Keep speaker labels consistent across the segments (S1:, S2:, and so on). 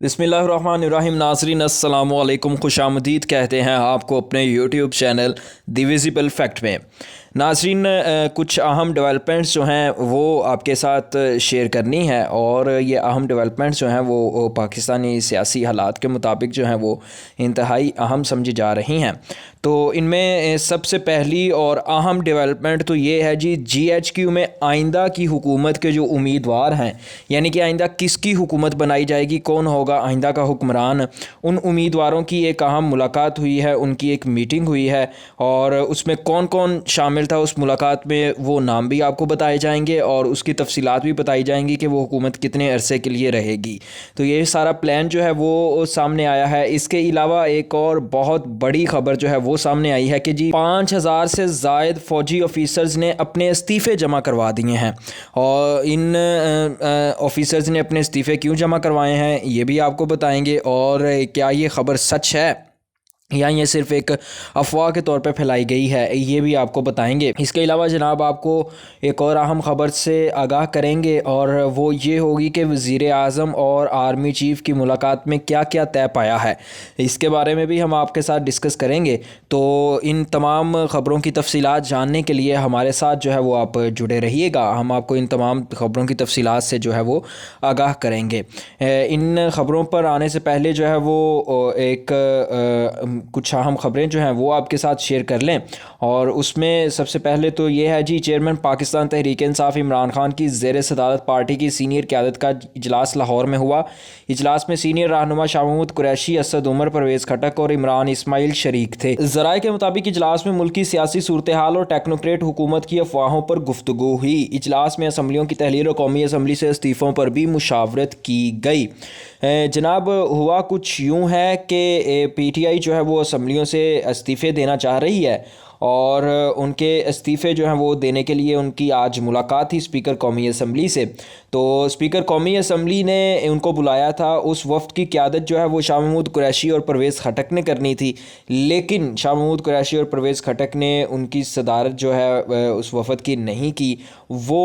S1: बिस्मिल्लाहिर्रहमानिर्रहीम। नाज़रीन अस्सलामु अलैकुम, खुश आमदीद कहते हैं आपको अपने YouTube channel the visible fact में। नाज़रीन, कुछ अहम डेवलपमेंट्स जो हैं वो आपके साथ शेयर करनी है, और ये अहम डेवलपमेंट्स जो हैं वो पाकिस्तानी सियासी हालात के मुताबिक जो हैं वो इंतहाई अहम समझी जा रही हैं। तो इनमें सबसे पहली और अहम डेवलपमेंट तो ये है जी, GHQ में आइंदा की हुकूमत के जो उम्मीदवार हैं, यानी कि आइंदा किसकी हुकूमत बनाई जाएगी, कौन होगा आइंदा का हुक्मरान, उन उम्मीदवारों की एक अहम मुलाकात हुई है, उनकी एक मीटिंग हुई है, और उसमें कौन कौन शामिल था उस मुलाकात में वो नाम भी आपको बताए जाएंगे, और उसकी तफसीलात भी बताई जाएंगी कि वो हुकूमत कितने अरसे के लिए रहेगी। तो ये सारा प्लान जो है वो सामने आया है। इसके अलावा एक और बहुत बड़ी खबर जो है वो सामने आई है कि जी 5,000 से ज़ायद फ़ौजी ऑफिसर्स ने अपने इस्तीफ़े जमा करवा दिए हैं। और इन ऑफिसर्स ने अपने इस्तीफ़े क्यों जमा करवाए हैं ये भी आपको बताएंगे, और क्या ये ख़बर सच है या ये सिर्फ एक अफवाह के तौर पे फैलाई गई है ये भी आपको बताएंगे। इसके अलावा जनाब आपको एक और अहम ख़बर से आगाह करेंगे, और वो ये होगी कि वज़ीर आज़म और आर्मी चीफ़ की मुलाकात में क्या क्या तय पाया है, इसके बारे में भी हम आपके साथ डिस्कस करेंगे। तो इन तमाम ख़बरों की तफसीलात जानने के लिए हमारे साथ जो है वो आप जुड़े रहिएगा। हम आपको इन तमाम ख़बरों की तफसीलात से जो है वो आगाह करेंगे। इन ख़बरों पर आने से पहले जो है वो एक कुछ अहम ख़बरें जो हैं वो आपके साथ शेयर कर लें। और उसमें सबसे पहले तो ये है जी, चेयरमैन पाकिस्तान तहरीक इंसाफ इमरान खान की ज़ेर सदारत पार्टी की सीनियर क़यादत का इजलास लाहौर में हुआ। इजलास में सीनियर रहनुमा शाह महमूद कुरैशी, असद उमर, परवेज़ खटक और इमरान इस्माइल शरीक थे। ज़राए के मुताबिक इजलास में मुल्की सियासी सूरत हाल और टेक्नोक्रेट हुकूमत की अफवाहों पर गुफ्तगू हुई। इजलास में असम्बलियों की तहलील और कौमी असम्बली से इस्तीफ़ों पर भी मुशावरत की गई। जनाब हुआ कुछ यूँ है कि PTI जो है वो असम्बलियों से इस्तीफ़े देना चाह रही है, और उनके इस्तीफ़े जो हैं वो देने के लिए उनकी आज मुलाकात थी स्पीकर कौमी असम्बली से। तो स्पीकर कौमी असम्बली ने उनको बुलाया था। उस वफ़द की क़यादत जो है वो शाह महमूद कुरैशी और परवेज़ खटक ने करनी थी, लेकिन शाह महमूद कुरैशी और परवेज़ खटक ने उनकी सदारत जो है उस वफ़द की नहीं की। वो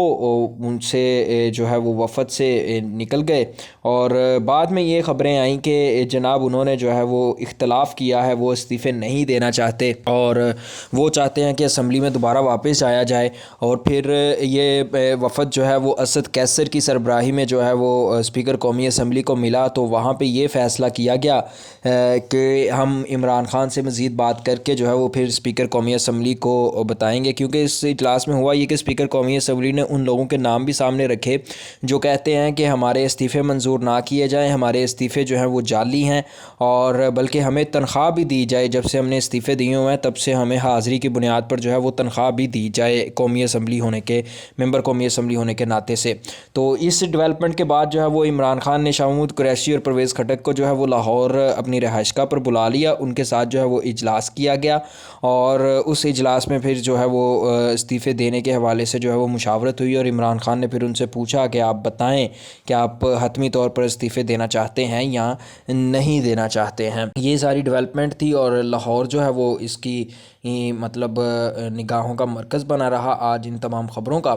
S1: उनसे जो है वो वफ़द से निकल गए, और बाद में ये ख़बरें आईं कि जनाब उन्होंने जो है वो इख्तलाफ़ किया है, वो इस्तीफ़े नहीं देना चाहते, और वो चाहते हैं कि असम्बली में दोबारा वापस आया जाए। और फिर ये वफ़द जो है वो असद कैसर की सरबराही में जो है वो स्पीकर कौमी असम्बली को मिला। तो वहाँ पे ये फ़ैसला किया गया कि हम इमरान खान से मज़ीद बात करके जो है वो फिर स्पीकर कौमी असम्बली को बताएंगे, क्योंकि इस इजलास में हुआ ये कि स्पीकर कौमी असम्बली ने उन लोगों के नाम भी सामने रखे जो कहते हैं कि हमारे इस्तीफ़े मंजूर ना किए जाएँ, हमारे इस्तीफ़े जो हैं वो जाली हैं, और बल्कि हमें तनख्वाह भी दी जाए। जब से हमने इस्तीफ़े दिए हुए हैं तब से हमें हाज़िरी की बुनियाद पर जो है वो तनख्वाह भी दी जाए, कौमी असम्बली होने के मेंबर कौमी असम्बली होने के नाते से। तो इस डेवलपमेंट के बाद जो है वो इमरान खान ने शाह महमूद कुरैशी और परवेज़ खटक को जो है वो लाहौर अपनी रहायशगाह पर बुला लिया। उनके साथ जो है वो इजलास किया गया, और उस इजलास में फिर जो है वो इस्तीफ़े देने के हवाले से जो है वो मुशावरत हुई। और इमरान खान ने फिर उनसे पूछा कि आप बताएं कि आप हतमी तौर पर इस्तीफ़े देना चाहते हैं या नहीं देना चाहते हैं। ये सारी डेवलपमेंट थी, और लाहौर जो है वो इसकी मतलब निगाहों का मरकज़ बना रहा आज इन तमाम ख़बरों का।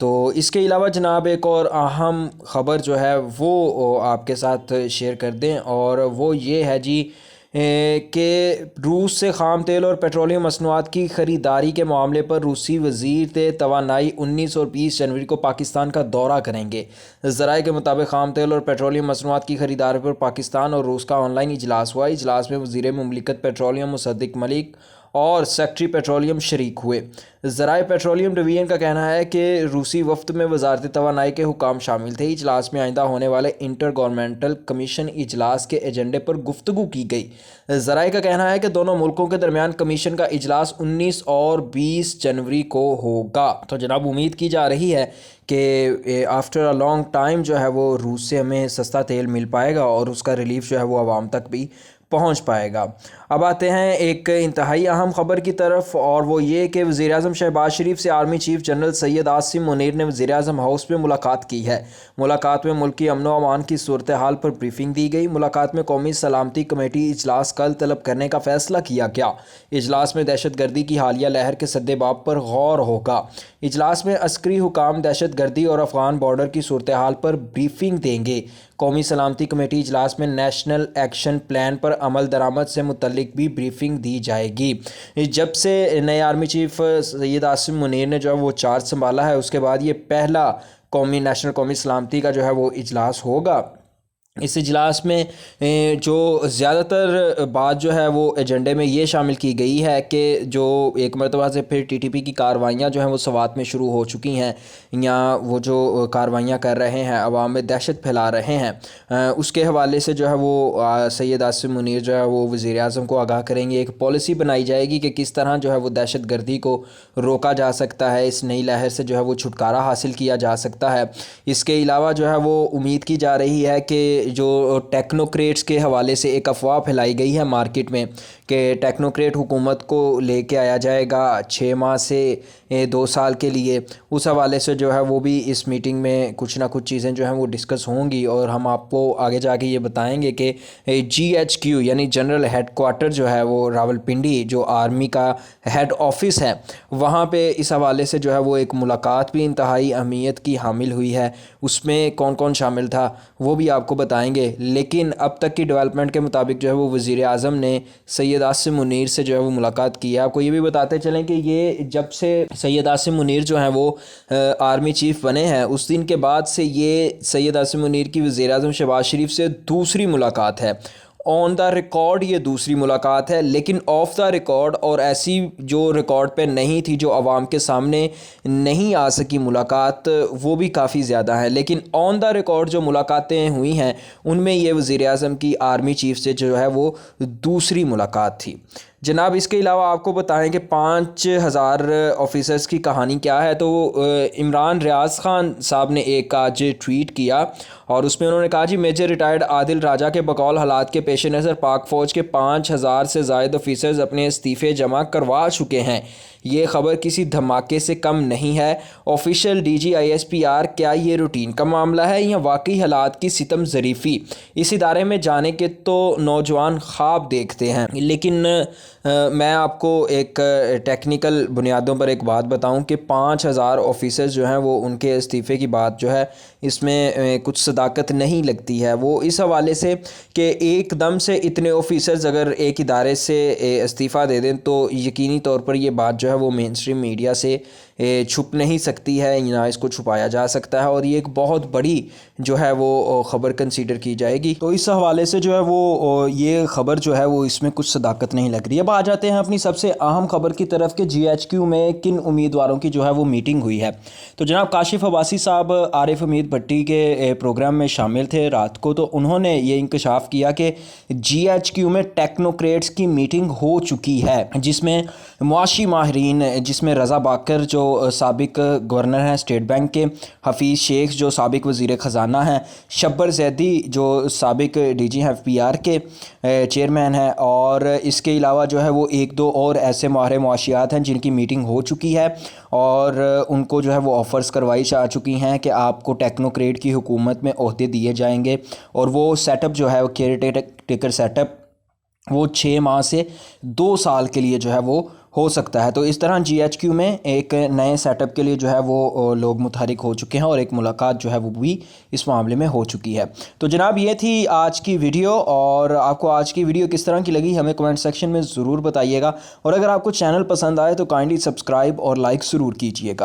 S1: तो इसके अलावा जनाब एक और अहम ख़बर जो है वो आपके साथ शेयर कर दें, और वो ये है जी कि रूस से ख़ाम तेल और पेट्रोलियम मसनूआत की ख़रीदारी के मामले पर रूसी वज़ीर तवानाई 19 और 20 जनवरी को पाकिस्तान का दौरा करेंगे। ज़राए के मुताबिक ख़ाम तेल और पेट्रोलियम मसनूआत की ख़रीदारी पर पाकिस्तान और रूस का ऑनलाइन इजलास हुआ। इजलास में वज़ीर मुमलिकत पेट्रोलियम मुसद्दिक़ मलिक और सेक्रेटरी पेट्रोलियम शरीक हुए। ज़राए पेट्रोलियम डिवीज़न का कहना है कि रूसी वफ़द में वज़ारत तवानाई के हुकाम शामिल थे। इजलास में आइंदा होने वाले इंटर गवर्नमेंटल कमीशन इजलास के एजेंडे पर गुफ्तगू की गई। ज़राए का कहना है कि दोनों मुल्कों के दरमियान कमीशन का इजलास 19 और 20 जनवरी को होगा। तो जनाब उम्मीद की जा रही है कि आफ्टर अ लॉन्ग टाइम जो है वो रूस से हमें सस्ता तेल मिल पाएगा, और उसका रिलीफ जो है वो आवाम तक भी पहुँच पाएगा। अब आते हैं एक इंतहाई अहम ख़बर की तरफ, और वो ये कि वज़ीर आज़म शहबाज शरीफ से army chief general Syed Asim Munir ने वज़ीर आज़म हाउस में मुलाकात की है। मुलाकात में मुल्क की अमन व अमान की सूरत हाल पर ब्रीफिंग दी गई। मुलाकात में कौमी सलामती कमेटी इजलास कल तलब करने का फ़ैसला किया गया। इजलास में दहशत गर्दी की हालिया लहर के सद्देबाब पर गौर होगा। इजलास में अस्करी हुकाम दहशत गर्दी और अफ़गान बॉर्डर की सूरत हाल पर ब्रीफिंग देंगे। قومی سلامتی کمیٹی اجلاس میں نیشنل ایکشن پلان پر عمل درآمد سے متعلق بھی بریفنگ دی جائے گی۔ جب سے نئے آرمی چیف سید عاصم منیر نے جو ہے وہ چارج سنبھالا ہے، اس کے بعد یہ پہلا نیشنل قومی سلامتی کا جو ہے وہ اجلاس ہوگا۔ اس اجلاس میں جو زیادہ تر بات جو ہے وہ ایجنڈے میں یہ شامل کی گئی ہے کہ جو ایک مرتبہ سے پھر ٹی ٹی پی کی کارروائیاں جو ہیں وہ سوات میں شروع ہو چکی ہیں، یا وہ جو کارروائیاں کر رہے ہیں، عوام میں دہشت پھیلا رہے ہیں، اس کے حوالے سے جو ہے وہ سید عاصم منیر جو ہے وہ وزیر اعظم کو آگاہ کریں گے۔ ایک پالیسی بنائی جائے گی کہ کس طرح جو ہے وہ دہشت گردی کو روکا جا سکتا ہے، اس نئی لہر سے جو ہے وہ چھٹکارا حاصل کیا جا سکتا ہے۔ اس کے علاوہ جو ہے وہ امید کی جا رہی ہے کہ جو ٹیکنوکریٹس کے حوالے سے ایک افواہ پھیلائی گئی ہے مارکیٹ میں کہ ٹیکنوکریٹ حکومت کو لے کے آیا جائے گا 6 ماہ سے 2 سال کے لیے، اس حوالے سے جو ہے وہ بھی اس میٹنگ میں کچھ نہ کچھ چیزیں جو ہیں وہ ڈسکس ہوں گی، اور ہم آپ کو آگے جا کے یہ بتائیں گے کہ GHQ یعنی جنرل ہیڈ کوارٹر جو ہے وہ راولپنڈی، جو آرمی کا ہیڈ آفس ہے، وہاں پہ اس حوالے سے جو ہے وہ ایک ملاقات بھی انتہائی اہمیت کی حامل ہوئی ہے۔ اس میں کون کون شامل تھا وہ بھی آپ کو بتائیں گے، لیکن اب تک کی ڈیولپمنٹ کے مطابق جو ہے وہ وزیر اعظم نے سید عاصم منیر سے جو ہے وہ ملاقات کی ہے۔ آپ کو یہ بھی بتاتے چلیں کہ یہ جب سے سید عاصم منیر جو ہیں وہ آرمی چیف بنے ہیں، اس دن کے بعد سے یہ سید عاصم منیر کی وزیر اعظم شہباز شریف سے دوسری ملاقات ہے۔ آن دا ریکارڈ یہ دوسری ملاقات ہے، لیکن آف دا ریکارڈ اور ایسی جو ریکارڈ پہ نہیں تھی، جو عوام کے سامنے نہیں آ سکی ملاقات، وہ بھی کافی زیادہ ہیں۔ لیکن آن دا ریکارڈ جو ملاقاتیں ہوئی ہیں ان میں یہ وزیر اعظم کی آرمی چیف سے جو ہے وہ دوسری ملاقات تھی۔ جناب اس کے علاوہ آپ کو بتائیں کہ 5000 آفیسرز کی کہانی کیا ہے، تو عمران ریاض خان صاحب نے ایک آج ٹویٹ کیا، اور اس میں انہوں نے کہا جی میجر ریٹائرڈ عادل راجہ کے بقول حالات کے پیش نظر پاک فوج کے 5000 سے زائد آفیسرز اپنے استعفے جمع کروا چکے ہیں۔ یہ خبر کسی دھماکے سے کم نہیں ہے۔ آفیشیل DG/ISPR، کیا یہ روٹین کا معاملہ ہے یا واقعی حالات کی ستم ظریفی؟ اس ادارے میں جانے کے تو نوجوان خواب دیکھتے ہیں، لیکن میں آپ کو ایک ٹیکنیکل بنیادوں پر ایک بات بتاؤں کہ 5000 آفیسرز جو ہیں وہ ان کے استعفے کی بات جو ہے اس میں کچھ صداقت نہیں لگتی ہے۔ وہ اس حوالے سے کہ ایک دم سے اتنے آفیسرز اگر ایک ادارے سے استعفیٰ دے دیں تو یقینی طور پر یہ بات جو ہے وہ مین اسٹریم میڈیا سے چھپ نہیں سکتی ہے، نہ اس کو چھپایا جا سکتا ہے، اور یہ ایک بہت بڑی جو ہے وہ خبر کنسیڈر کی جائے گی۔ تو اس حوالے سے جو ہے وہ یہ خبر جو ہے وہ اس میں کچھ صداقت نہیں لگ رہی ہے۔ اب آ جاتے ہیں اپنی سب سے اہم خبر کی طرف کہ GHQ میں کن امیدواروں کی جو ہے وہ میٹنگ ہوئی ہے۔ تو جناب کاشف عباسی صاحب عارف حمید بھٹی کے پروگرام میں شامل تھے رات کو، تو انہوں نے یہ انکشاف کیا کہ GHQ میں ٹیکنوکریٹس کی میٹنگ ہو چکی ہے، جس میں معاشی ماہرین، جس میں رضا باکر جو سابق گورنر ہیں اسٹیٹ بینک کے، حفیظ شیخ جو سابق وزیر خزانہ ہیں، شبر زیدی جو سابق DG FPR کے چیئرمین ہیں، اور اس کے علاوہ جو ہے وہ 1-2 اور ایسے ماہر معاشیات ہیں جن کی میٹنگ ہو چکی ہے، اور ان کو جو ہے وہ آفرز کروائی جا چکی ہیں کہ آپ کو ٹیکنوکریٹ کی حکومت میں عہدے دیے جائیں گے، اور وہ سیٹ اپ جو ہے وہ کیئر ٹیکر سیٹ اپ وہ 6 ماہ سے 2 سال کے لیے جو ہے وہ ہو سکتا ہے۔ تو اس طرح GHQ میں ایک نئے سیٹ اپ کے لیے جو ہے وہ لوگ متحرک ہو چکے ہیں، اور ایک ملاقات جو ہے وہ بھی اس معاملے میں ہو چکی ہے۔ تو جناب یہ تھی آج کی ویڈیو، اور آپ کو آج کی ویڈیو کس طرح کی لگی ہمیں کمنٹ سیکشن میں ضرور بتائیے گا، اور اگر آپ کو چینل پسند آئے تو کائنڈلی سبسکرائب اور لائک ضرور کیجیے گا۔